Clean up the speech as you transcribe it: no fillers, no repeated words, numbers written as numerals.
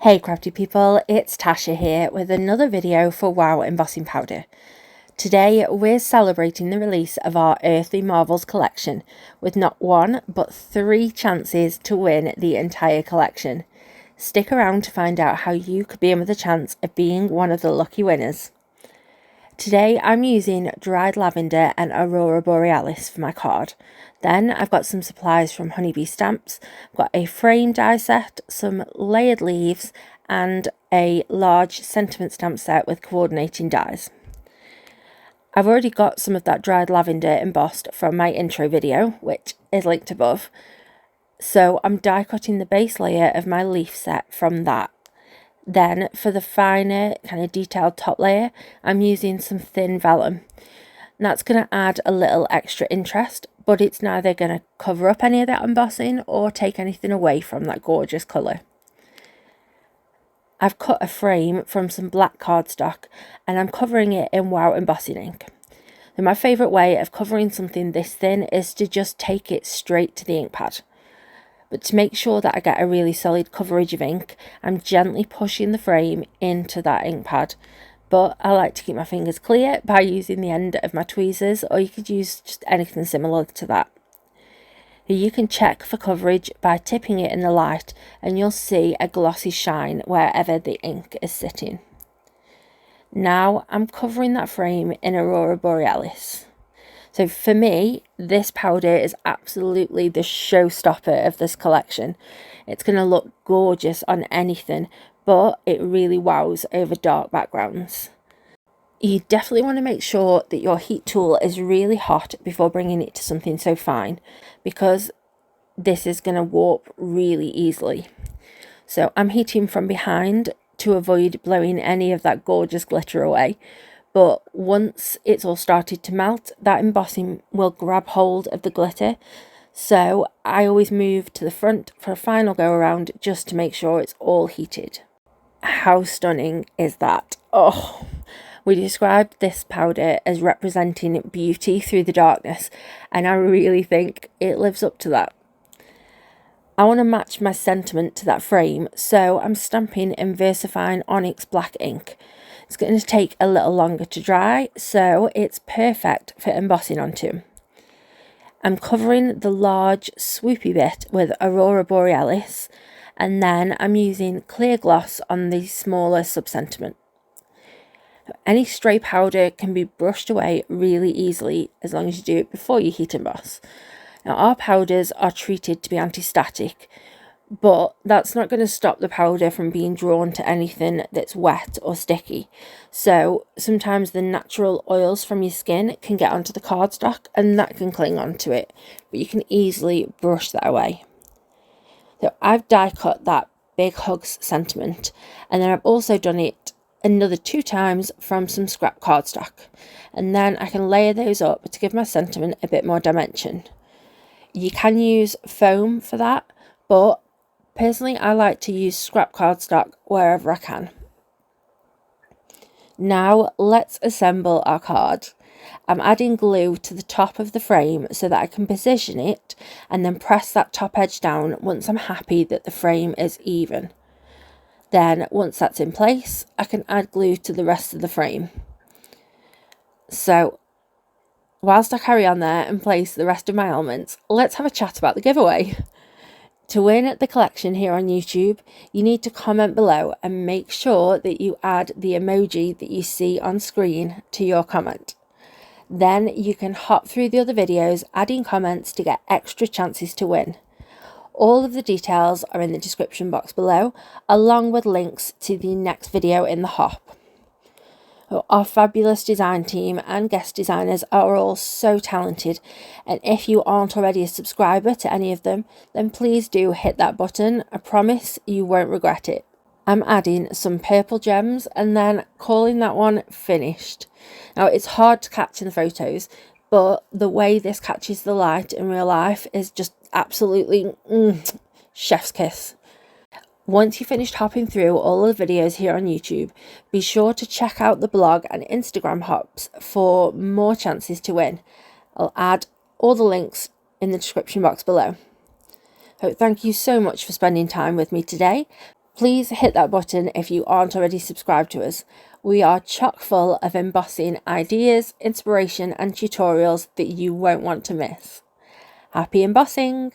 Hey crafty people, it's Tasha here with another video for Wow Embossing Powder. Today we're celebrating the release of our Earthly Marvels collection with not one but 3 chances to win the entire collection. Stick around to find out how you could be in with a chance of being one of the lucky winners. Today I'm using dried lavender and Aurora Borealis for my card. Then I've got some supplies from Honeybee Stamps. I've got a frame die set, some layered leaves and a large sentiment stamp set with coordinating dies. I've already got some of that dried lavender embossed from my intro video, which is linked above. So I'm die cutting the base layer of my leaf set from that. Then for the finer kind of detailed top layer, I'm using some thin vellum. And that's going to add a little extra interest, but it's neither going to cover up any of that embossing or take anything away from that gorgeous colour. I've cut a frame from some black cardstock and I'm covering it in Wow Embossing Ink. And my favourite way of covering something this thin is to just take it straight to the ink pad. But to make sure that I get a really solid coverage of ink, I'm gently pushing the frame into that ink pad. But I like to keep my fingers clear by using the end of my tweezers, or you could use just anything similar to that. You can check for coverage by tipping it in the light and you'll see a glossy shine wherever the ink is sitting. Now I'm covering that frame in Aurora Borealis. So for me, this powder is absolutely the showstopper of this collection. It's going to look gorgeous on anything, but it really wows over dark backgrounds. You definitely want to make sure that your heat tool is really hot before bringing it to something so fine, because this is going to warp really easily. So I'm heating from behind to avoid blowing any of that gorgeous glitter away. But once it's all started to melt, that embossing will grab hold of the glitter. So I always move to the front for a final go around just to make sure it's all heated. How stunning is that? Oh, we described this powder as representing beauty through the darkness, and I really think it lives up to that. I want to match my sentiment to that frame, so I'm stamping in VersaFine Onyx Black ink. It's going to take a little longer to dry, so it's perfect for embossing onto. I'm covering the large swoopy bit with Aurora Borealis, and then I'm using clear gloss on the smaller sub-sentiment. Any stray powder can be brushed away really easily as long as you do it before you heat emboss. Now our powders are treated to be anti-static, but that's not going to stop the powder from being drawn to anything that's wet or sticky. So sometimes the natural oils from your skin can get onto the cardstock and that can cling onto it, but you can easily brush that away. So I've die cut that Big Hugs sentiment, and then I've also done it another 2 times from some scrap cardstock, and then I can layer those up to give my sentiment a bit more dimension. You can use foam for that, but personally, I like to use scrap cardstock wherever I can. Now, let's assemble our card. I'm adding glue to the top of the frame so that I can position it and then press that top edge down once I'm happy that the frame is even. Then, once that's in place, I can add glue to the rest of the frame. So, whilst I carry on there and place the rest of my elements, let's have a chat about the giveaway. To win the collection here on YouTube, you need to comment below and make sure that you add the emoji that you see on screen to your comment. Then you can hop through the other videos adding comments to get extra chances to win. All of the details are in the description box below, along with links to the next video in the hop. Our fabulous design team and guest designers are all so talented, and if you aren't already a subscriber to any of them, then please do hit that button. I promise you won't regret it. I'm adding some purple gems and then calling that one finished. Now it's hard to catch in the photos, but the way this catches the light in real life is just absolutely chef's kiss. Once you've finished hopping through all of the videos here on YouTube, be sure to check out the blog and Instagram hops for more chances to win. I'll add all the links in the description box below. So thank you so much for spending time with me today. Please hit that button if you aren't already subscribed to us. We are chock full of embossing ideas, inspiration and tutorials that you won't want to miss. Happy embossing!